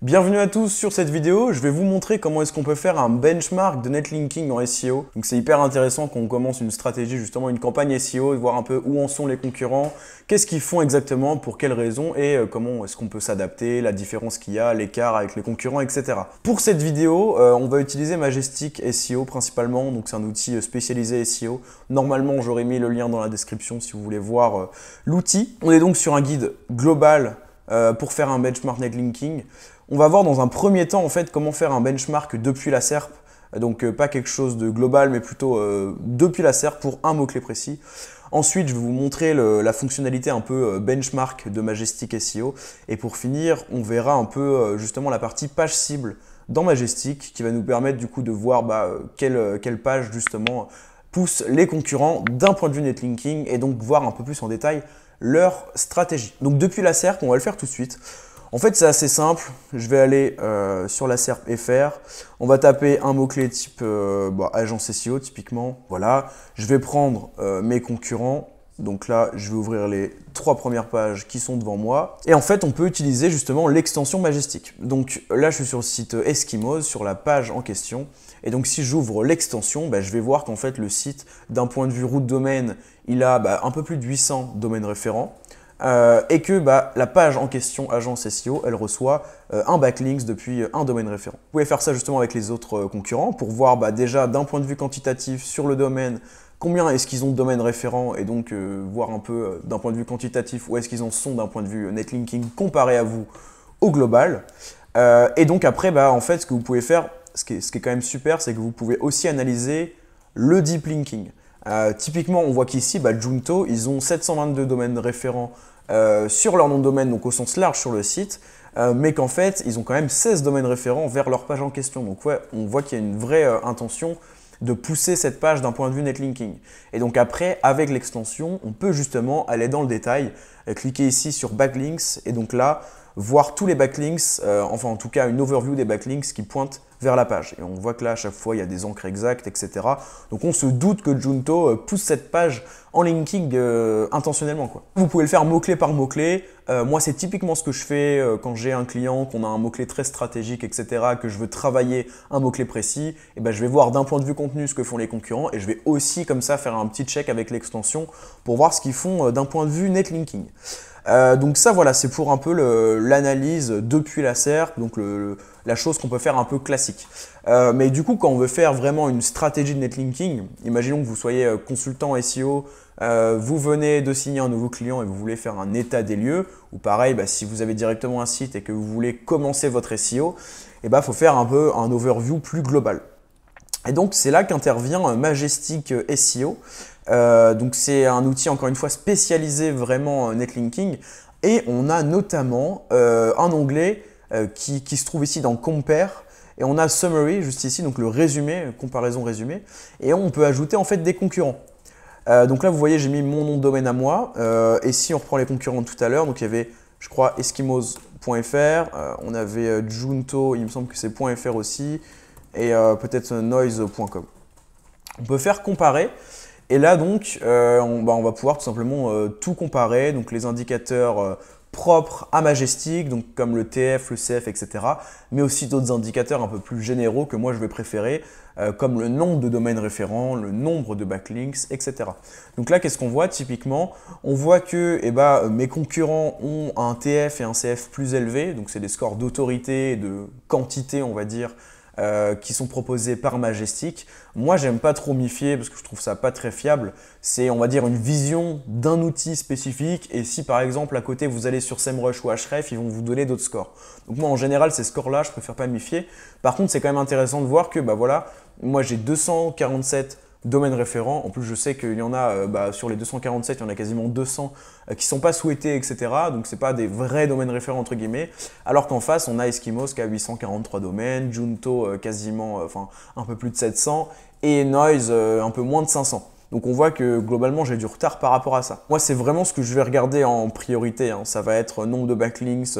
Bienvenue à tous sur cette vidéo, je vais vous montrer comment est-ce qu'on peut faire un benchmark de netlinking en SEO. Donc c'est hyper intéressant qu'on commence une stratégie, justement une campagne SEO, de voir un peu où en sont les concurrents, qu'est-ce qu'ils font exactement, pour quelles raisons et comment est-ce qu'on peut s'adapter, la différence qu'il y a, l'écart avec les concurrents, etc. Pour cette vidéo, on va utiliser Majestic SEO principalement, donc c'est un outil spécialisé SEO. Normalement, j'aurais mis le lien dans la description si vous voulez voir l'outil. On est donc sur un guide global pour faire un benchmark netlinking. On va voir dans un premier temps en fait comment faire un benchmark depuis la SERP, donc pas quelque chose de global mais plutôt depuis la SERP pour un mot-clé précis. Ensuite, je vais vous montrer la fonctionnalité un peu benchmark de Majestic SEO et pour finir, on verra un peu justement la partie page cible dans Majestic qui va nous permettre du coup de voir quelle page justement pousse les concurrents d'un point de vue netlinking et donc voir un peu plus en détail leur stratégie. Donc depuis la SERP, on va le faire tout de suite. En fait, c'est assez simple. Je vais aller sur la SERP FR. On va taper un mot-clé type agence SEO typiquement. Voilà. Je vais prendre mes concurrents. Donc là, je vais ouvrir les 3 premières pages qui sont devant moi. Et en fait, on peut utiliser justement l'extension Majestic. Donc là, je suis sur le site Eskimos, sur la page en question. Et donc, si j'ouvre l'extension, je vais voir qu'en fait, le site, d'un point de vue route domaine, il a un peu plus de 800 domaines référents. Et que la page en question, agence SEO, elle reçoit un backlink depuis un domaine référent. Vous pouvez faire ça justement avec les autres concurrents pour voir déjà d'un point de vue quantitatif sur le domaine, combien est-ce qu'ils ont de domaines référents et donc voir un peu d'un point de vue quantitatif où est-ce qu'ils en sont d'un point de vue netlinking comparé à vous au global. Et donc après, en fait, ce que vous pouvez faire, ce qui est quand même super, c'est que vous pouvez aussi analyser le deep linking. Typiquement, on voit qu'ici, Junto, ils ont 722 domaines référents sur leur nom de domaine, donc au sens large sur le site, mais qu'en fait, ils ont quand même 16 domaines référents vers leur page en question. Donc ouais, on voit qu'il y a une vraie intention de pousser cette page d'un point de vue netlinking. Et donc après, avec l'extension, on peut justement aller dans le détail, cliquer ici sur Backlinks, et donc là, voir tous les backlinks, enfin en tout cas une overview des backlinks qui pointent vers la page. Et on voit que là, à chaque fois, il y a des encres exactes, etc. Donc on se doute que Junto pousse cette page en linking intentionnellement, quoi. Vous pouvez le faire mot-clé par mot-clé. Moi, c'est typiquement ce que je fais quand j'ai un client, qu'on a un mot-clé très stratégique, etc., que je veux travailler un mot-clé précis. Et je vais voir d'un point de vue contenu ce que font les concurrents et je vais aussi comme ça faire un petit check avec l'extension pour voir ce qu'ils font d'un point de vue netlinking. Donc ça, voilà, c'est pour un peu l'analyse depuis la SERP, donc la chose qu'on peut faire un peu classique. Mais du coup, quand on veut faire vraiment une stratégie de netlinking, imaginons que vous soyez consultant SEO, vous venez de signer un nouveau client et vous voulez faire un état des lieux, ou pareil, si vous avez directement un site et que vous voulez commencer votre SEO, il faut faire un peu un overview plus global. Et donc, c'est là qu'intervient Majestic SEO. Donc, c'est un outil, encore une fois, spécialisé vraiment netlinking. Et on a notamment un onglet qui se trouve ici dans Compare. Et on a Summary, juste ici, donc le résumé, comparaison résumé. Et on peut ajouter en fait des concurrents. Donc là, vous voyez, j'ai mis mon nom de domaine à moi. Et si on reprend les concurrents de tout à l'heure, donc il y avait, je crois, eskimos.fr. On avait Junto, il me semble que c'est .fr aussi. Et peut-être noise.com. On peut faire comparer et là donc on va pouvoir tout simplement tout comparer, donc les indicateurs propres à Majestic, donc comme le TF, le CF, etc. mais aussi d'autres indicateurs un peu plus généraux que moi je vais préférer comme le nombre de domaines référents, le nombre de backlinks, etc. Donc là qu'est-ce qu'on voit typiquement? On voit que mes concurrents ont un TF et un CF plus élevés, donc c'est des scores d'autorité et de quantité on va dire qui sont proposés par Majestic. Moi, j'aime pas trop m'y fier parce que je trouve ça pas très fiable. C'est, on va dire, une vision d'un outil spécifique. Et si par exemple à côté vous allez sur SEMrush ou Ahref, ils vont vous donner d'autres scores. Donc moi, en général, ces scores-là, je préfère pas m'y fier. Par contre, c'est quand même intéressant de voir que voilà, moi j'ai 247 domaines référents. En plus, je sais qu'il y en a sur les 247, il y en a quasiment 200 qui ne sont pas souhaités, etc. Donc, ce n'est pas des vrais domaines référents, entre guillemets. Alors qu'en face, on a Eskimos qui a 843 domaines, Junto quasiment, un peu plus de 700 et Noise un peu moins de 500. Donc, on voit que globalement, j'ai du retard par rapport à ça. Moi, c'est vraiment ce que je vais regarder en priorité. Ça va être nombre de backlinks,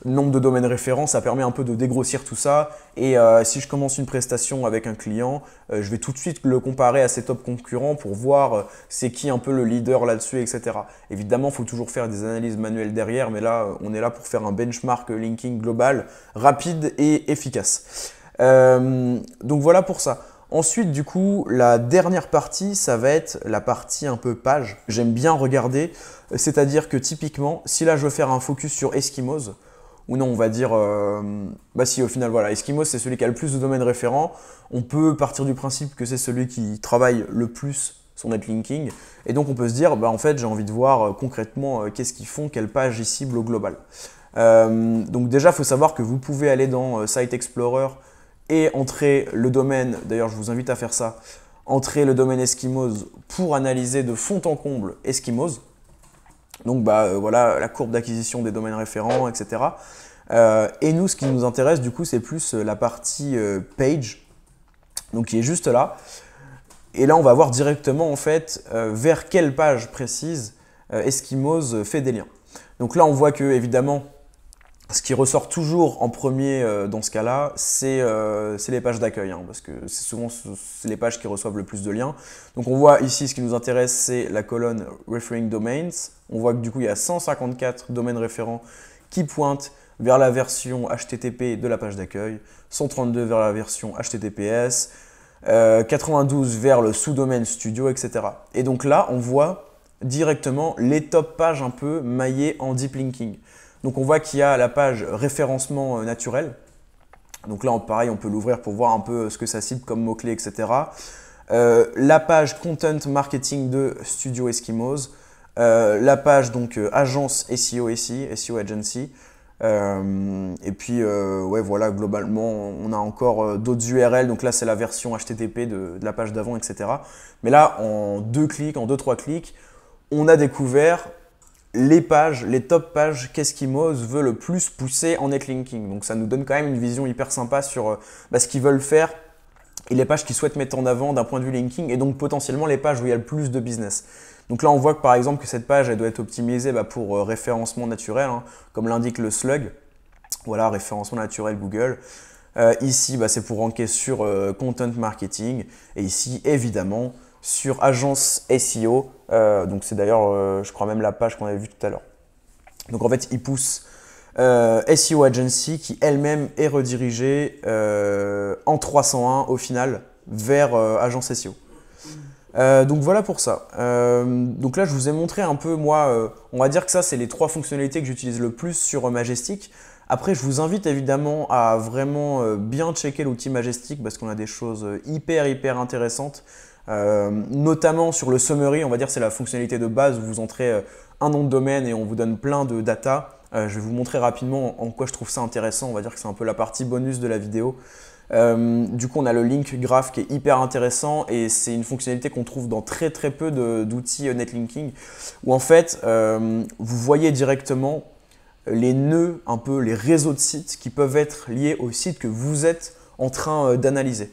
nombre de domaines référents, ça permet un peu de dégrossir tout ça. Et si je commence une prestation avec un client, je vais tout de suite le comparer à ses top concurrents pour voir c'est qui un peu le leader là-dessus, etc. Évidemment, il faut toujours faire des analyses manuelles derrière, mais là, on est là pour faire un benchmark linking global, rapide et efficace. Donc voilà pour ça. Ensuite, du coup, la dernière partie, ça va être la partie un peu page. J'aime bien regarder, c'est-à-dire que typiquement, si là je veux faire un focus sur Eskimos, ou non, on va dire, bah si au final, voilà, Eskimos c'est celui qui a le plus de domaines référents, on peut partir du principe que c'est celui qui travaille le plus son netlinking, et donc on peut se dire, bah en fait, j'ai envie de voir concrètement qu'est-ce qu'ils font, quelle page ils ciblent au global. Donc déjà, il faut savoir que vous pouvez aller dans Site Explorer et entrer le domaine, d'ailleurs je vous invite à faire ça, entrer le domaine Eskimos pour analyser de fond en comble Eskimos. Donc voilà la courbe d'acquisition des domaines référents, etc. Et nous, ce qui nous intéresse du coup, c'est plus la partie page, donc qui est juste là. Et là, on va voir directement en fait vers quelle page précise Eskimos fait des liens. Donc là, on voit que évidemment, ce qui ressort toujours en premier dans ce cas-là, c'est les pages d'accueil, hein, parce que c'est souvent les pages qui reçoivent le plus de liens. Donc on voit ici, ce qui nous intéresse, c'est la colonne Referring Domains. On voit que du coup, il y a 154 domaines référents qui pointent vers la version HTTP de la page d'accueil, 132 vers la version HTTPS, 92 vers le sous-domaine Studio, etc. Et donc là, on voit directement les top pages un peu maillées en deep linking. Donc on voit qu'il y a la page référencement naturel. Donc là, pareil, on peut l'ouvrir pour voir un peu ce que ça cible comme mots-clés, etc. La page Content Marketing de Studio Eskimos. La page donc agence SEO ici, SEO Agency. Et puis, ouais, voilà, globalement, on a encore d'autres URL. Donc là, c'est la version HTTP de la page d'avant, etc. Mais là, en 2-3 clics, on a découvert les pages, les top pages qu'Eskimos veut le plus pousser en netlinking. Donc ça nous donne quand même une vision hyper sympa sur ce qu'ils veulent faire et les pages qu'ils souhaitent mettre en avant d'un point de vue linking et donc potentiellement les pages où il y a le plus de business. Donc là on voit que par exemple que cette page elle doit être optimisée pour référencement naturel, hein, comme l'indique le slug. Voilà, référencement naturel Google. Ici c'est pour ranker sur content marketing et ici évidemment sur agence SEO. Donc c'est d'ailleurs, je crois même la page qu'on avait vue tout à l'heure. Donc en fait, il pousse SEO Agency qui elle-même est redirigée en 301 au final vers agence SEO. Donc voilà pour ça. Donc là, je vous ai montré un peu, moi, on va dire que ça, c'est les 3 fonctionnalités que j'utilise le plus sur Majestic. Après, je vous invite évidemment à vraiment bien checker l'outil Majestic parce qu'on a des choses hyper intéressantes. Notamment sur le summary, on va dire c'est la fonctionnalité de base où vous entrez un nom de domaine et on vous donne plein de data. Je vais vous montrer rapidement en quoi je trouve ça intéressant, on va dire que c'est un peu la partie bonus de la vidéo. Du coup on a le link graph qui est hyper intéressant et c'est une fonctionnalité qu'on trouve dans très peu d'outils netlinking où en fait vous voyez directement les nœuds, un peu les réseaux de sites qui peuvent être liés au site que vous êtes en train d'analyser.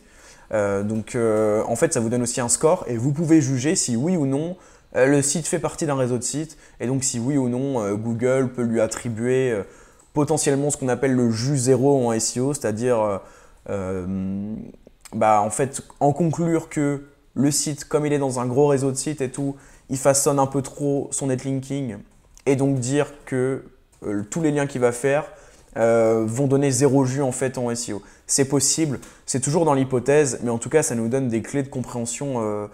En fait ça vous donne aussi un score et vous pouvez juger si oui ou non le site fait partie d'un réseau de sites et donc si oui ou non Google peut lui attribuer potentiellement ce qu'on appelle le jus 0 en SEO, c'est-à-dire en fait en conclure que le site, comme il est dans un gros réseau de sites et tout, il façonne un peu trop son netlinking et donc dire que tous les liens qu'il va faire vont donner 0 jus en fait en SEO. C'est possible, c'est toujours dans l'hypothèse, mais en tout cas ça nous donne des clés de compréhension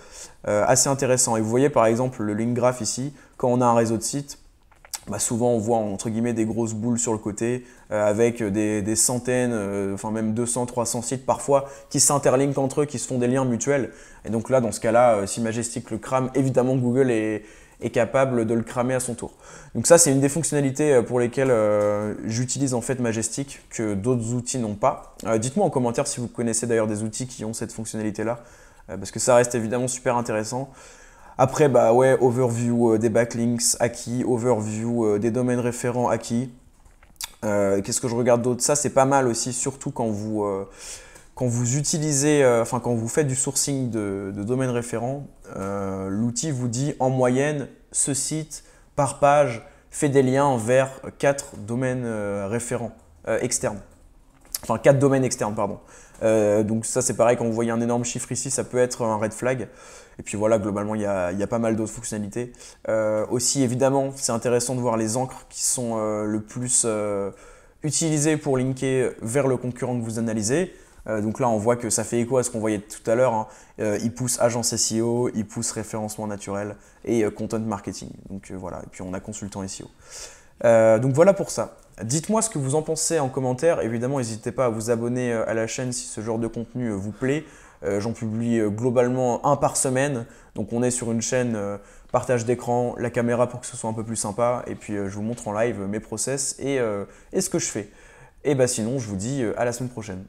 assez intéressantes. Et vous voyez par exemple le link graph ici, quand on a un réseau de sites, souvent on voit entre guillemets des grosses boules sur le côté avec des centaines, enfin même 200, 300 sites parfois qui s'interlinkent entre eux, qui se font des liens mutuels. Et donc là dans ce cas-là, si Majestic le crame, évidemment Google est capable de le cramer à son tour. Donc ça c'est une des fonctionnalités pour lesquelles j'utilise en fait Majestic que d'autres outils n'ont pas. Dites-moi en commentaire si vous connaissez d'ailleurs des outils qui ont cette fonctionnalité là parce que ça reste évidemment super intéressant. Après ouais, overview des backlinks acquis, overview des domaines référents acquis. Qu'est-ce que je regarde d'autre? Ça c'est pas mal aussi, surtout quand vous utilisez, quand vous faites du sourcing de domaines référents, l'outil vous dit en moyenne ce site par page fait des liens vers 4 domaines référents externes. Enfin, 4 domaines externes, pardon. Donc ça, c'est pareil, quand vous voyez un énorme chiffre ici, ça peut être un red flag. Et puis voilà, globalement, il y a pas mal d'autres fonctionnalités. Aussi, évidemment, c'est intéressant de voir les encres qui sont le plus utilisées pour linker vers le concurrent que vous analysez. Donc là, on voit que ça fait écho à ce qu'on voyait tout à l'heure. Hein. Il pousse agence SEO, il pousse référencement naturel et content marketing. Donc voilà, et puis on a consultant SEO. Donc voilà pour ça. Dites-moi ce que vous en pensez en commentaire. Évidemment, n'hésitez pas à vous abonner à la chaîne si ce genre de contenu vous plaît. J'en publie globalement un par semaine. Donc on est sur une chaîne partage d'écran, la caméra pour que ce soit un peu plus sympa. Et puis je vous montre en live mes process et ce que je fais. Et bah sinon, je vous dis à la semaine prochaine.